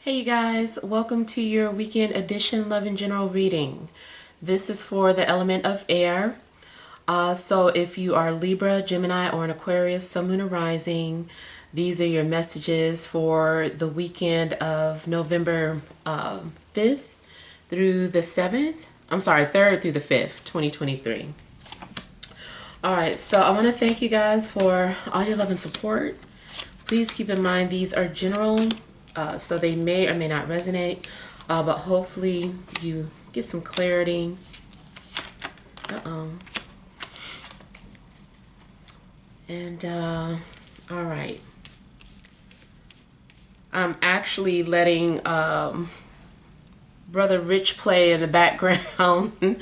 Hey you guys, welcome to your weekend edition Love and General reading. This is for the element of air. So if you are Libra, Gemini, or an Aquarius, Sun, Moon, or Rising, these are your messages for the weekend of November 5th through the 7th. I'm sorry, 3rd through the 5th, 2023. Alright, so I want to thank you guys for all your love and support. Please keep in mind these are general, so they may or may not resonate, but hopefully you get some clarity. And, all right. I'm actually letting Brother Rich play in the background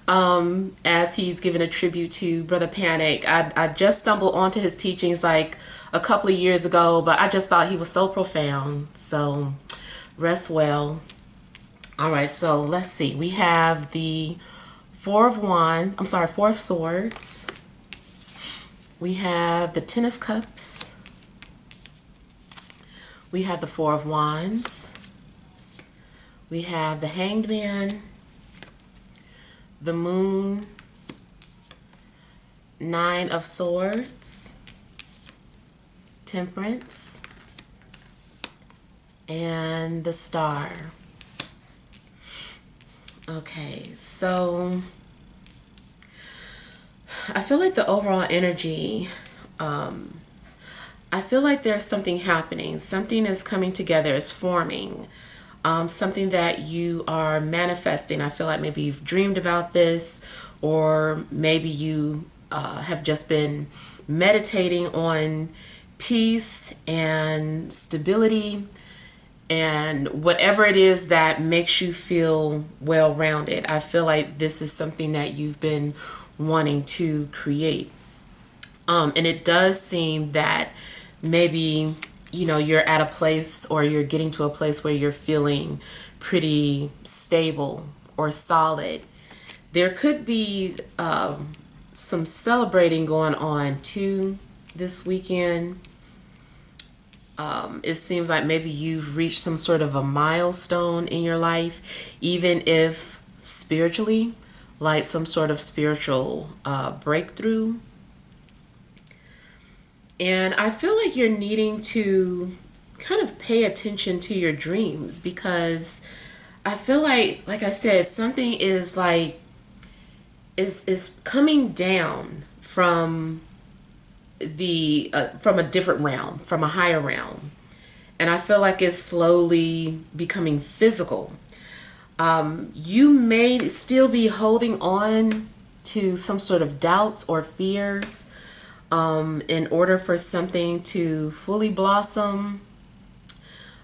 as he's giving a tribute to Brother Panic. I just stumbled onto his teachings like a couple of years ago, but I just thought he was so profound. So rest well. All right, so let's see. We have the Four of Swords. We have the Ten of Cups. We have the Four of Wands. We have the Hanged Man, the Moon, Nine of Swords, Temperance, and the Star. Okay, so I feel like the overall energy, I feel like there's something happening. Something is coming together, is forming. Something that you are manifesting. I feel like maybe you've dreamed about this, or maybe you have just been meditating on peace and stability and whatever it is that makes you feel well-rounded. I feel like this is something that you've been wanting to create. And it does seem that maybe you're at a place, or you're getting to a place where you're feeling pretty stable or solid. There could be some celebrating going on too this weekend. It seems like maybe you've reached some sort of a milestone in your life, even if spiritually, like some sort of spiritual breakthrough. And I feel like you're needing to kind of pay attention to your dreams, because I feel like I said, something is is coming down from from a different realm, from a higher realm. And I feel like it's slowly becoming physical. You may still be holding on to some sort of doubts or fears in order for something to fully blossom.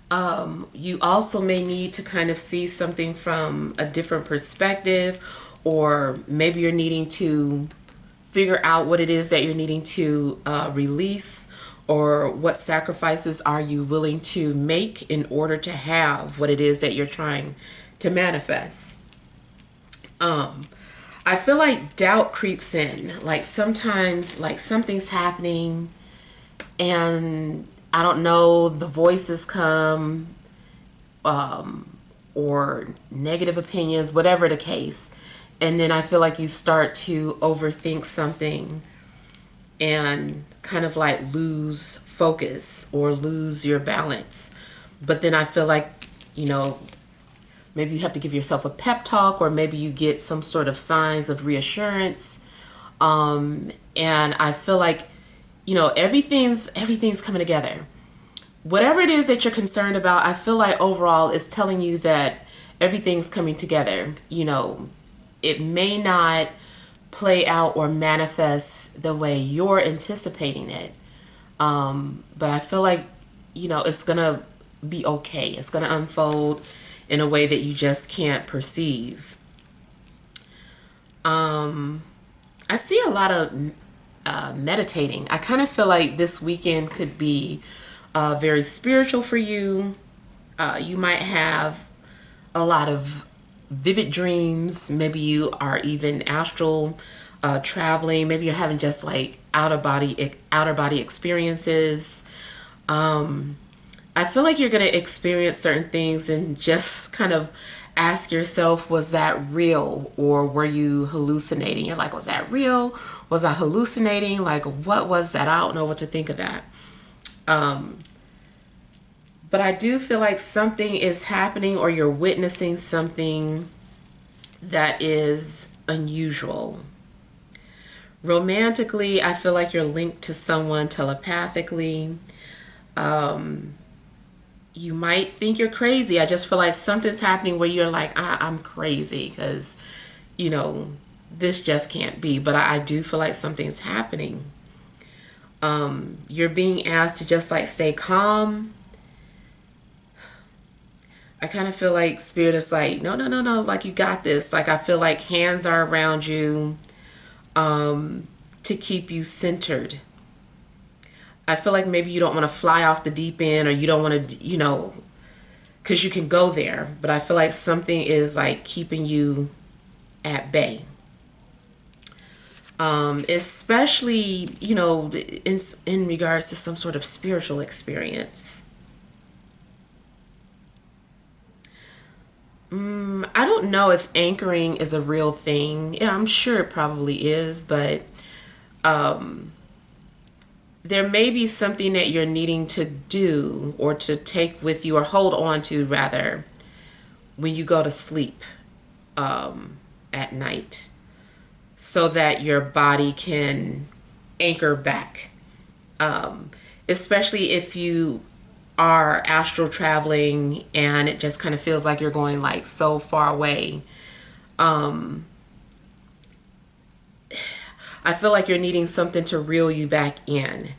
You also may need to kind of see something from a different perspective, or maybe you're needing to figure out what it is that you're needing to release, or what sacrifices are you willing to make in order to have what it is that you're trying to manifest. I feel like doubt creeps in. Like sometimes, like something's happening and I don't know, the voices come, or negative opinions, whatever the case. And then I feel like you start to overthink something and kind of like lose focus or lose your balance. But then I feel like, maybe you have to give yourself a pep talk, or maybe you get some sort of signs of reassurance. And I feel like, everything's coming together. Whatever it is that you're concerned about, I feel like overall is telling you that everything's coming together. It may not play out or manifest the way you're anticipating it. But I feel like, it's going to be okay. It's going to unfold in a way that you just can't perceive. I see a lot of meditating. I kind of feel like this weekend could be very spiritual for you. You might have a lot of vivid dreams. Maybe you are even astral traveling. Maybe you're having just like outer body experiences. I feel like you're going to experience certain things and just kind of ask yourself, was that real or were you hallucinating? You're like, was that real? Was I hallucinating? Like, what was that? I don't know what to think of that. But I do feel like something is happening or you're witnessing something that is unusual. Romantically, I feel like you're linked to someone telepathically. You might think you're crazy. I just feel like something's happening where you're like, I'm crazy because, you know, this just can't be. But I do feel like something's happening. You're being asked to just like stay calm. I kind of feel like spirit is like, no, no, no, no, like you got this. Like I feel like hands are around you to keep you centered. I feel like maybe you don't want to fly off the deep end or you don't want to, because you can go there. But I feel like something is like keeping you at bay. Especially, in regards to some sort of spiritual experience. I don't know if anchoring is a real thing. Yeah, I'm sure it probably is, but there may be something that you're needing to do or to take with you or hold on to rather when you go to sleep at night so that your body can anchor back. Especially if you are astral traveling and it just kind of feels like you're going like so far away. I feel like you're needing something to reel you back in.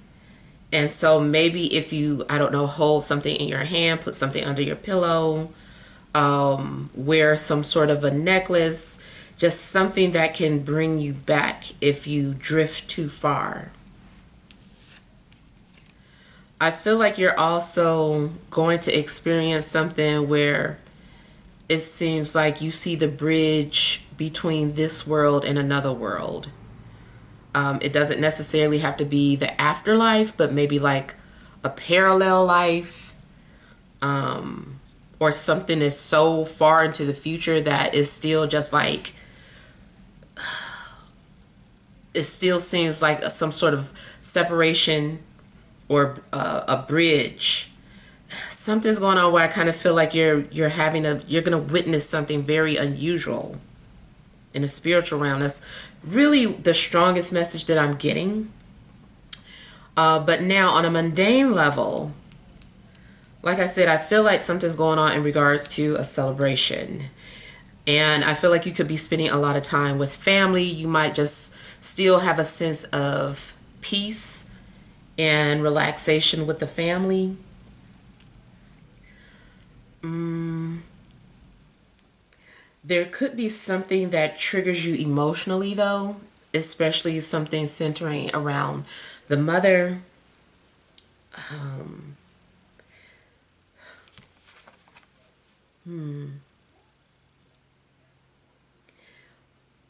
And so maybe if you, I don't know, hold something in your hand, put something under your pillow, wear some sort of a necklace, just something that can bring you back if you drift too far. I feel like you're also going to experience something where it seems like you see the bridge between this world and another world. It doesn't necessarily have to be the afterlife, but maybe like a parallel life, or something is so far into the future that is still just like, it still seems like some sort of separation or a bridge. Something's going on where I kind of feel like you're gonna witness something very unusual in the spiritual realm. That's really the strongest message that I'm getting. But now on a mundane level, like I said, I feel like something's going on in regards to a celebration. And I feel like you could be spending a lot of time with family. You might just still have a sense of peace and relaxation with the family. There could be something that triggers you emotionally, though, especially something centering around the mother.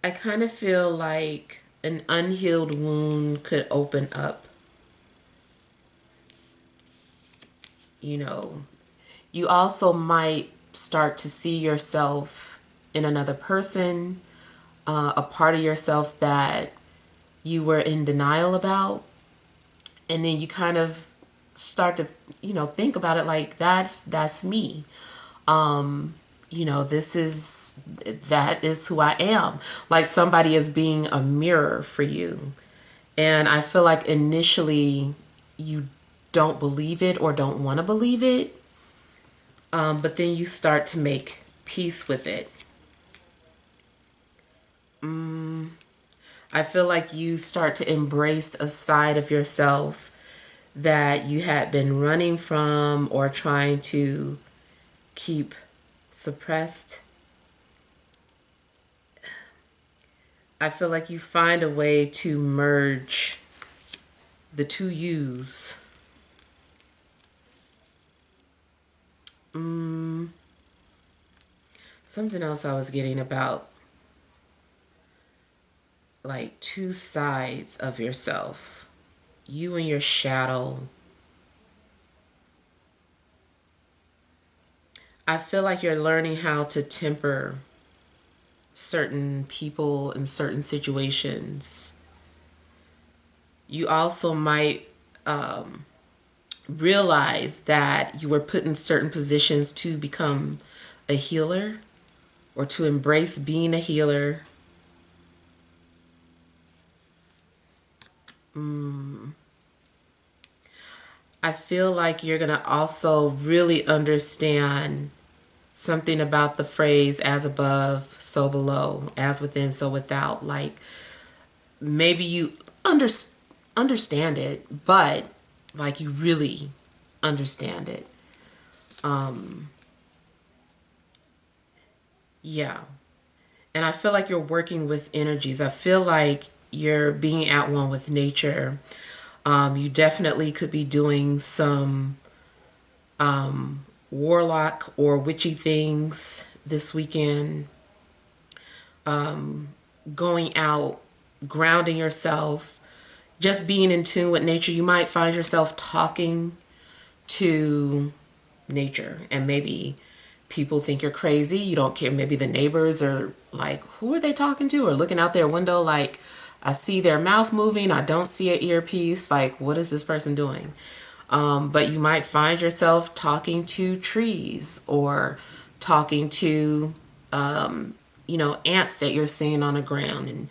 I kind of feel like an unhealed wound could open up. You know, you also might start to see yourself in another person, a part of yourself that you were in denial about. And then you kind of start to, think about it like that's me. That is who I am. Like somebody is being a mirror for you. And I feel like initially you don't believe it or don't want to believe it. But then you start to make peace with it. I feel like you start to embrace a side of yourself that you had been running from or trying to keep suppressed. I feel like you find a way to merge the two yous. Something else I was getting about like two sides of yourself. You and your shadow. I feel like you're learning how to temper certain people in certain situations. You also might realize that you were put in certain positions to become a healer or to embrace being a healer. I feel like you're going to also really understand something about the phrase as above, so below, as within, so without. Like maybe you under, understand it, but like you really understand it. Yeah. And I feel like you're working with energies. I feel like you're being at one with nature. You definitely could be doing some warlock or witchy things this weekend. Going out, grounding yourself, just being in tune with nature. You might find yourself talking to nature, and maybe people think you're crazy. You don't care. Maybe the neighbors are like, who are they talking to? Or looking out their window like, I see their mouth moving. I don't see an earpiece. Like, what is this person doing? But you might find yourself talking to trees or talking to, ants that you're seeing on the ground, and,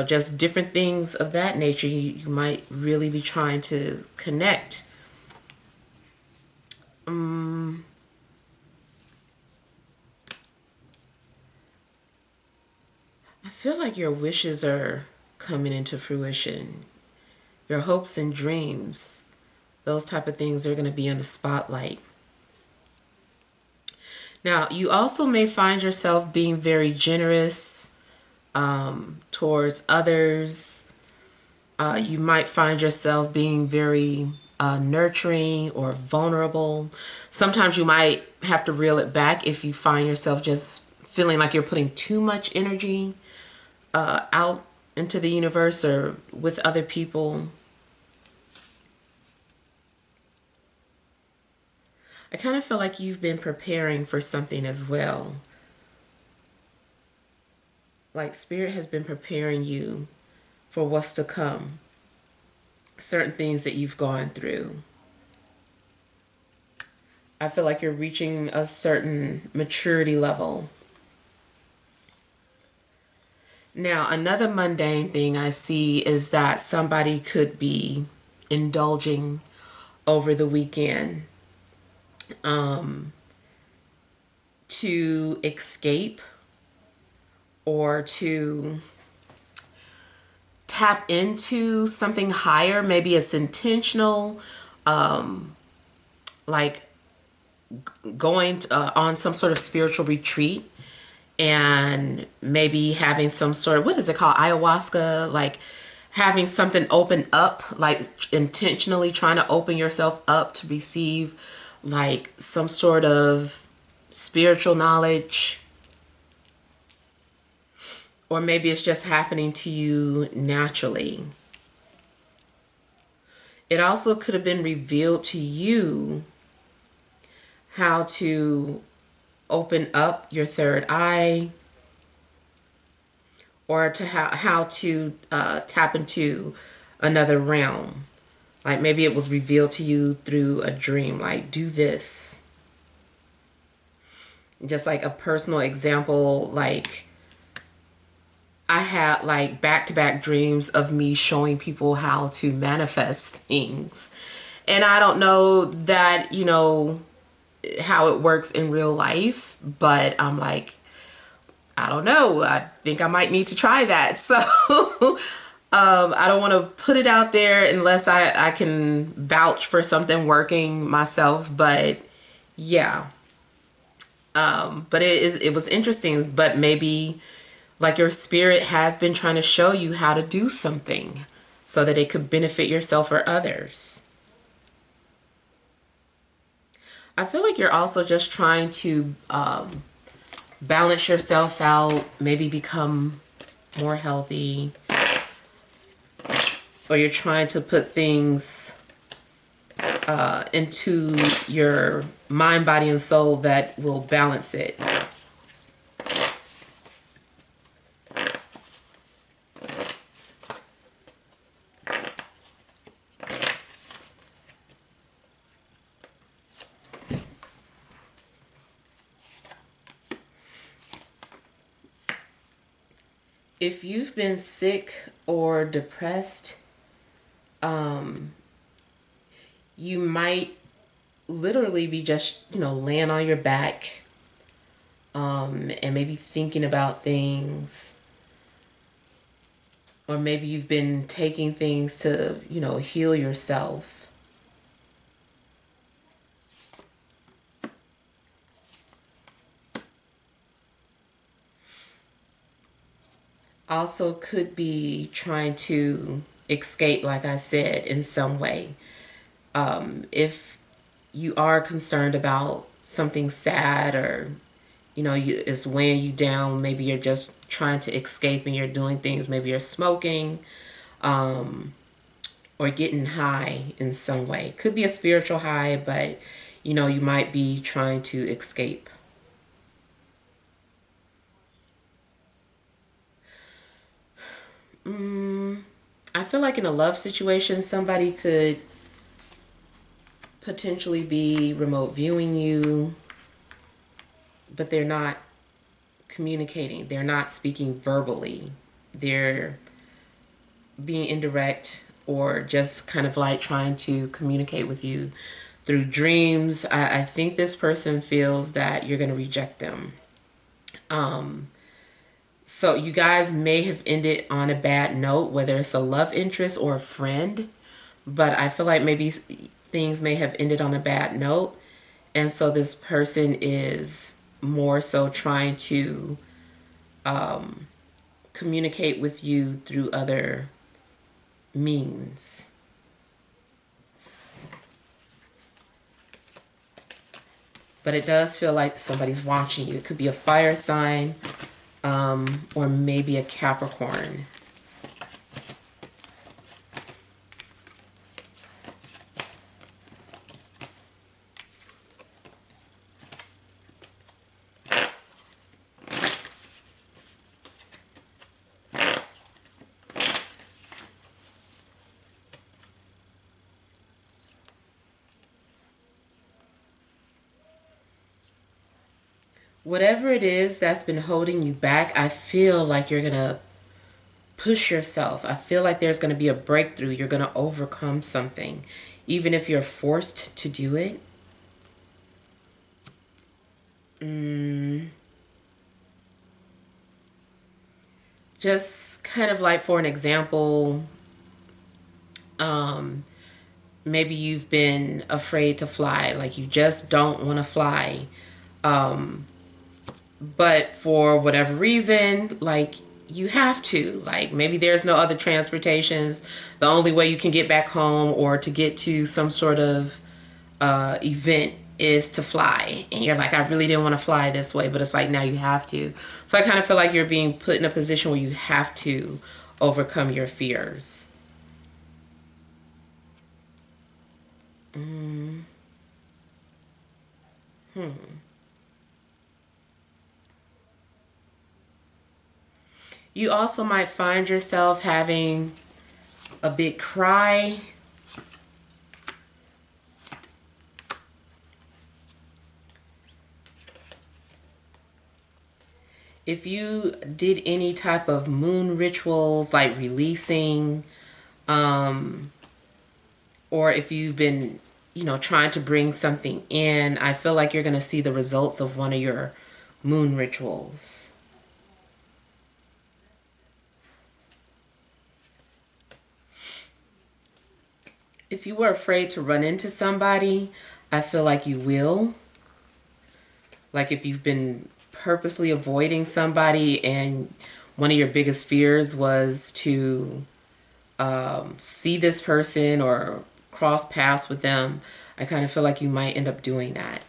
just different things of that nature. You might really be trying to connect. I feel like your wishes are coming into fruition. Your hopes and dreams, those type of things are going to be in the spotlight. Now, you also may find yourself being very generous towards others. You might find yourself being very nurturing or vulnerable. Sometimes you might have to reel it back if you find yourself just feeling like you're putting too much energy out into the universe or with other people. I kind of feel like you've been preparing for something as well. Like Spirit has been preparing you for what's to come. Certain things that you've gone through. I feel like you're reaching a certain maturity level. Now, another mundane thing I see is that somebody could be indulging over the weekend to escape or to tap into something higher. Maybe it's intentional, like going on some sort of spiritual retreat and maybe having some sort of, what is it called, ayahuasca, like having something open up, like intentionally trying to open yourself up to receive like some sort of spiritual knowledge. Or maybe it's just happening to you naturally. It also could have been revealed to you how to open up your third eye, or to how to tap into another realm. Like maybe it was revealed to you through a dream, like do this. Just like a personal example, like I had like back-to-back dreams of me showing people how to manifest things. And I don't know that, how it works in real life, but I'm like, I don't know. I think I might need to try that. So I don't want to put it out there unless I can vouch for something working myself. But yeah. But it was interesting. But maybe like your spirit has been trying to show you how to do something so that it could benefit yourself or others. I feel like you're also just trying to balance yourself out, maybe become more healthy, or you're trying to put things into your mind, body, and soul that will balance it. If you've been sick or depressed, you might literally be just, laying on your back, and maybe thinking about things, or maybe you've been taking things to, heal yourself. Also could be trying to escape, like I said, in some way. If you are concerned about something sad, or it's weighing you down, maybe you're just trying to escape and you're doing things, maybe you're smoking, or getting high in some way. Could be a spiritual high, but you might be trying to escape. I feel like in a love situation, somebody could potentially be remote viewing you, but they're not communicating. They're not speaking verbally. They're being indirect, or just kind of like trying to communicate with you through dreams. I think this person feels that you're going to reject them. So you guys may have ended on a bad note, whether it's a love interest or a friend, but I feel like maybe things may have ended on a bad note. And so this person is more so trying to communicate with you through other means. But it does feel like somebody's watching you. It could be a fire sign, or maybe a Capricorn. Whatever it is that's been holding you back, I feel like you're going to push yourself. I feel like there's going to be a breakthrough. You're going to overcome something, even if you're forced to do it. Just kind of like, for an example, maybe you've been afraid to fly, like you just don't want to fly. But for whatever reason, like, you have to, like, maybe there's no other transportations. The only way you can get back home or to get to some sort of event is to fly. And you're like, I really didn't want to fly this way, but it's like, now you have to. So I kind of feel like you're being put in a position where you have to overcome your fears. You also might find yourself having a big cry. If you did any type of moon rituals, like releasing, or if you've been, trying to bring something in, I feel like you're going to see the results of one of your moon rituals. If you were afraid to run into somebody, I feel like you will. Like, if you've been purposely avoiding somebody and one of your biggest fears was to see this person or cross paths with them, I kind of feel like you might end up doing that.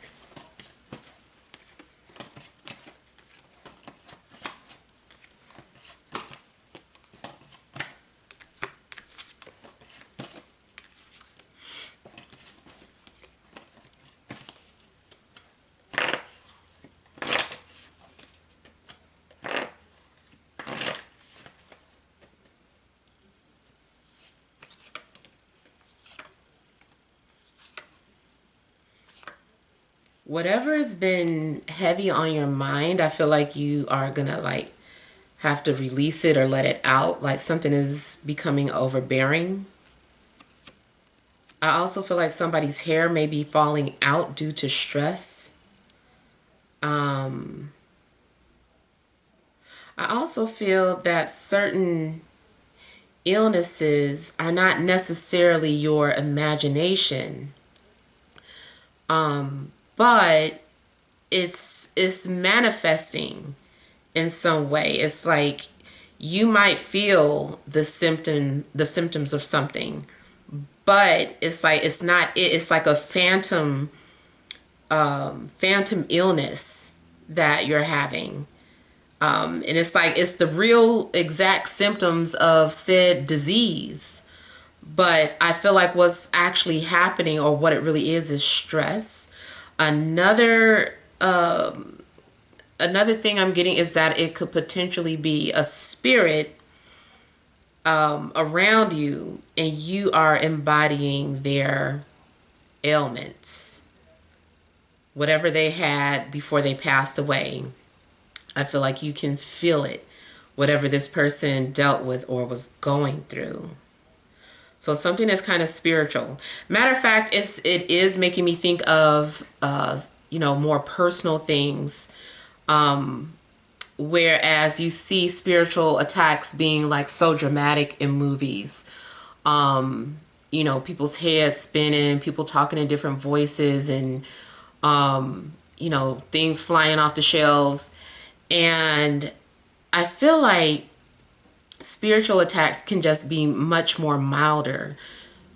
Whatever has been heavy on your mind, I feel like you are gonna like have to release it or let it out. Like something is becoming overbearing. I also feel like somebody's hair may be falling out due to stress. Um, I also feel that certain illnesses are not necessarily your imagination, but it's manifesting in some way. It's like you might feel the symptoms of something, but it's like it's not it. It's like a phantom illness that you're having. And it's like it's the real exact symptoms of said disease. But I feel like what's actually happening, or what it really is stress. Another another thing I'm getting is that it could potentially be a spirit around you, and you are embodying their ailments, whatever they had before they passed away. I feel like you can feel it, whatever this person dealt with or was going through. So something that's kind of spiritual. Matter of fact, it is making me think of more personal things. Whereas you see spiritual attacks being like so dramatic in movies. People's heads spinning, people talking in different voices, and things flying off the shelves. And I feel like spiritual attacks can just be much more milder,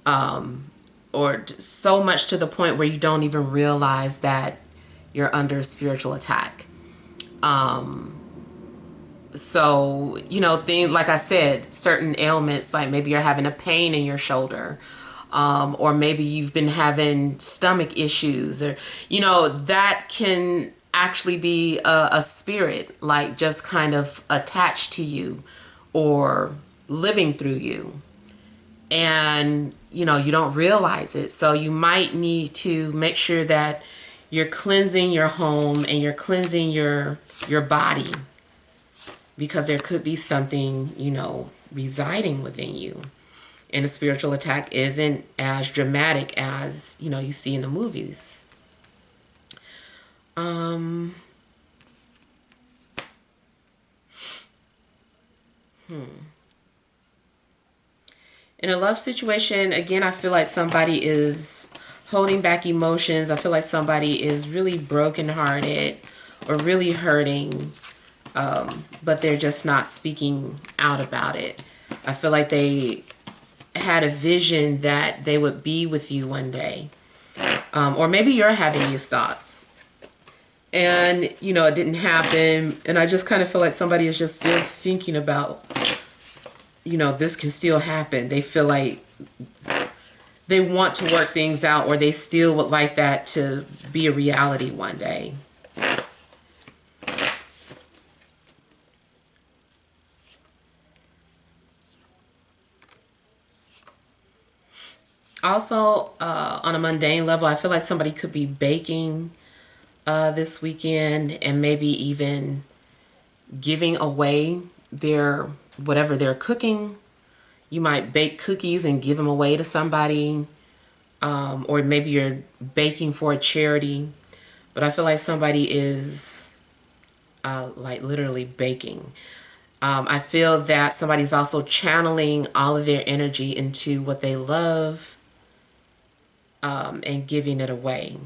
or so much to the point where you don't even realize that you're under spiritual attack. So, things like I said, certain ailments, like maybe you're having a pain in your shoulder, or maybe you've been having stomach issues, or, that can actually be a spirit, like just kind of attached to you or living through you. And, you don't realize it. So you might need to make sure that you're cleansing your home and you're cleansing your body, because there could be something, residing within you. And a spiritual attack isn't as dramatic as, you see in the movies. In a love situation, again, I feel like somebody is holding back emotions. I feel like somebody is really brokenhearted or really hurting, but they're just not speaking out about it. I feel like they had a vision that they would be with you one day. Or maybe you're having these thoughts and, it didn't happen. And I just kind of feel like somebody is just still thinking about, this can still happen. They feel like they want to work things out, or they still would like that to be a reality one day. Also, on a mundane level, I feel like somebody could be baking this weekend, and maybe even giving away their whatever they're cooking. You might bake cookies and give them away to somebody, or maybe you're baking for a charity. But I feel like somebody is like literally baking. I feel that somebody's also channeling all of their energy into what they love, and giving it away.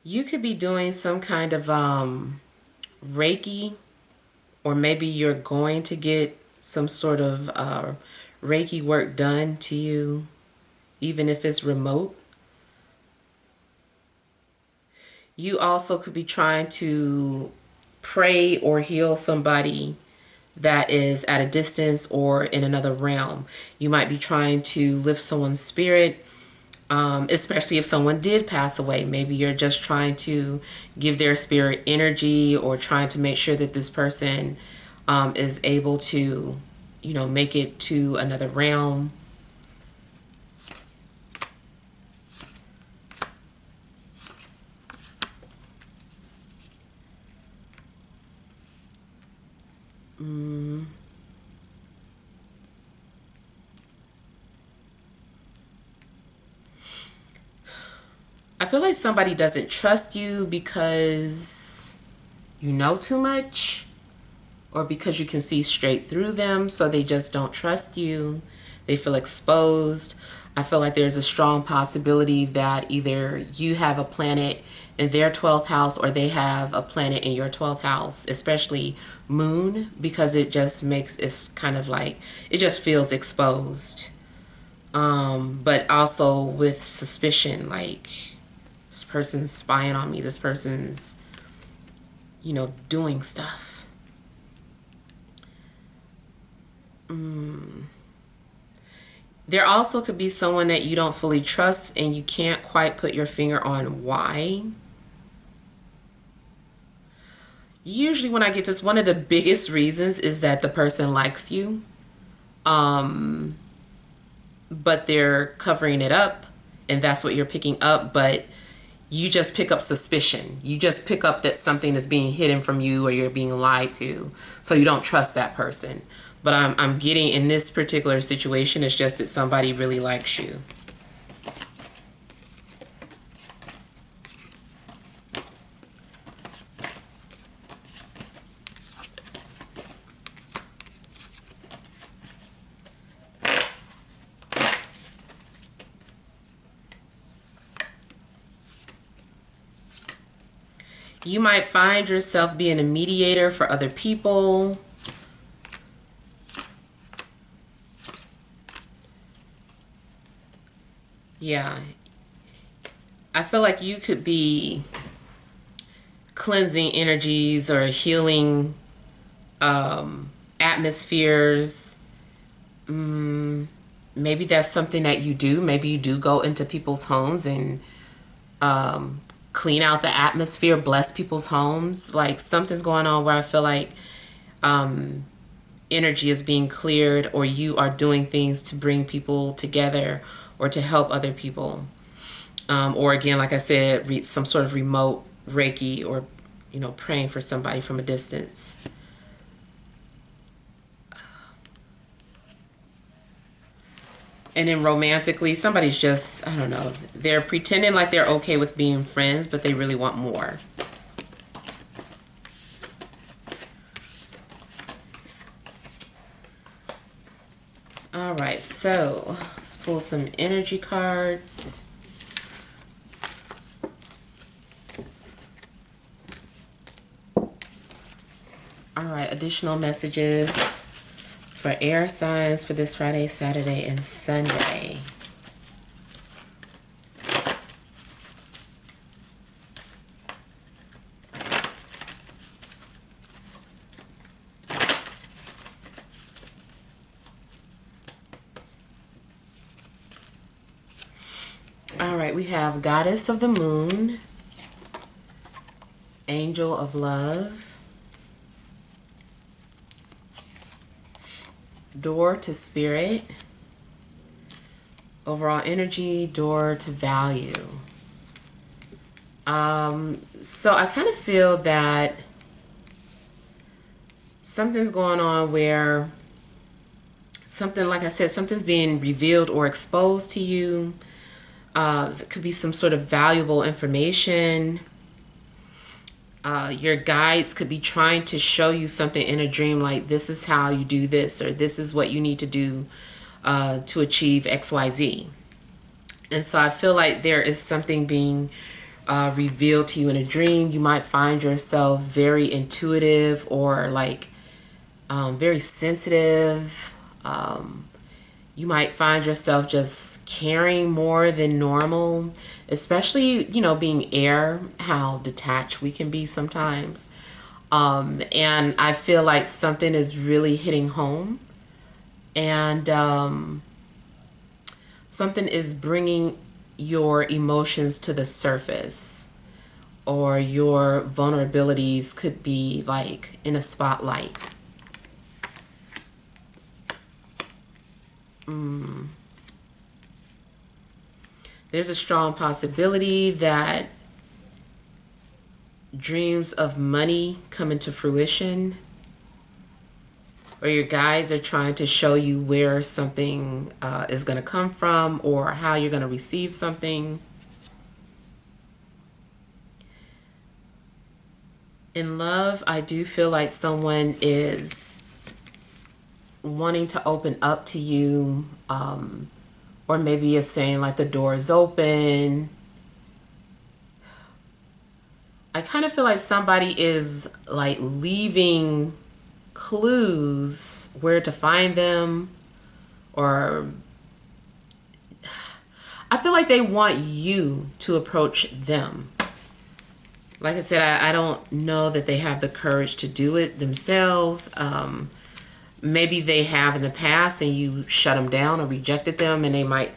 You could be doing some kind of Reiki, or maybe you're going to get some sort of Reiki work done to you, even if it's remote. You also could be trying to pray or heal somebody that is at a distance or in another realm. You might be trying to lift someone's spirit, especially if someone did pass away. Maybe you're just trying to give their spirit energy, or trying to make sure that this person is able to, make it to another realm. I feel like somebody doesn't trust you because you know too much, or because you can see straight through them, so they just don't trust you. They feel exposed. I feel like there's a strong possibility that either you have a planet in their 12th house or they have a planet in your 12th house, especially moon, because it just makes it's kind of like it just feels exposed. But also with suspicion, like this person's spying on me, this person's, doing stuff. There also could be someone that you don't fully trust and you can't quite put your finger on why. Usually when I get this, one of the biggest reasons is that the person likes you, but they're covering it up, and that's what you're picking up. But you just pick up suspicion. You just pick up that something is being hidden from you or you're being lied to, so you don't trust that person. But I'm getting in this particular situation, it's just that somebody really likes you. You might find yourself being a mediator for other people. Yeah. I feel like you could be cleansing energies or healing atmospheres. Maybe that's something that you do. Maybe you do go into people's homes and clean out the atmosphere, bless people's homes. Like something's going on where I feel like energy is being cleared, or you are doing things to bring people together or to help other people. Or again, like I said, some sort of remote Reiki, or praying for somebody from a distance. And then romantically, somebody's just, I don't know, they're pretending like they're okay with being friends, but they really want more. All right, so let's pull some energy cards. All right, additional messages for air signs for this Friday, Saturday, and Sunday. All right, we have Goddess of the Moon, Angel of Love, Door to Spirit, overall energy, door to value. So I kind of feel that something's going on where something, like I said, something's being revealed or exposed to you. It could be some sort of valuable information. Your guides could be trying to show you something in a dream, like this is how you do this, or this is what you need to do to achieve XYZ. And so I feel like there is something being revealed to you in a dream. You might find yourself very intuitive, or like very sensitive. You might find yourself just caring more than normal, especially, being air, how detached we can be sometimes. And I feel like something is really hitting home, and something is bringing your emotions to the surface, or your vulnerabilities could be like in a spotlight. There's a strong possibility that dreams of money come into fruition, or your guides are trying to show you where something is going to come from, or how you're going to receive something. In love, I do feel like someone is wanting to open up to you, or maybe is saying like the door is open. I kind of feel like somebody is like leaving clues where to find them, or I feel like they want you to approach them. Like I said, I don't know that they have the courage to do it themselves. Maybe they have in the past and you shut them down or rejected them, and they might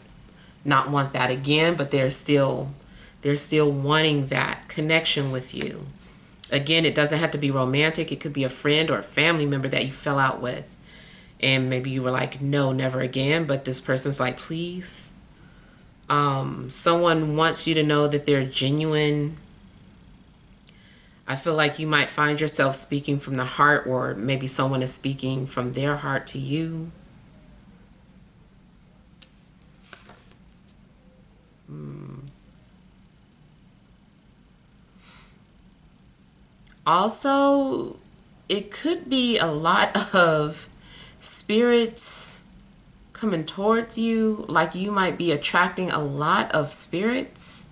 not want that again, but they're still wanting that connection with you. Again, it doesn't have to be romantic. It could be a friend or a family member that you fell out with, and maybe you were like, no, never again, but this person's like, please. Someone wants you to know that they're genuine. I feel like you might find yourself speaking from the heart, or maybe someone is speaking from their heart to you. Also, it could be a lot of spirits coming towards you. Like you might be attracting a lot of spirits.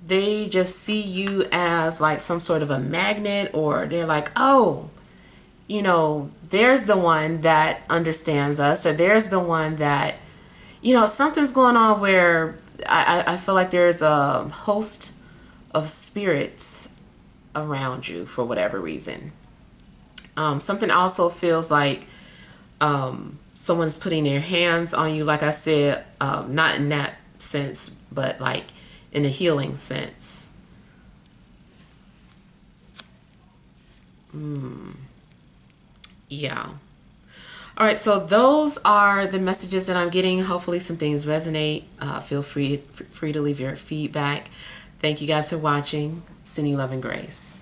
They just see you as like some sort of a magnet, or they're like, oh, there's the one that understands us, or there's the one that, something's going on where I feel like there's a host of spirits around you for whatever reason. Something also feels like someone's putting their hands on you, like I said, not in that sense, but like in a healing sense. Yeah. All right, so those are the messages that I'm getting. Hopefully some things resonate. Feel free to leave your feedback. Thank you guys for watching. Sending love and grace.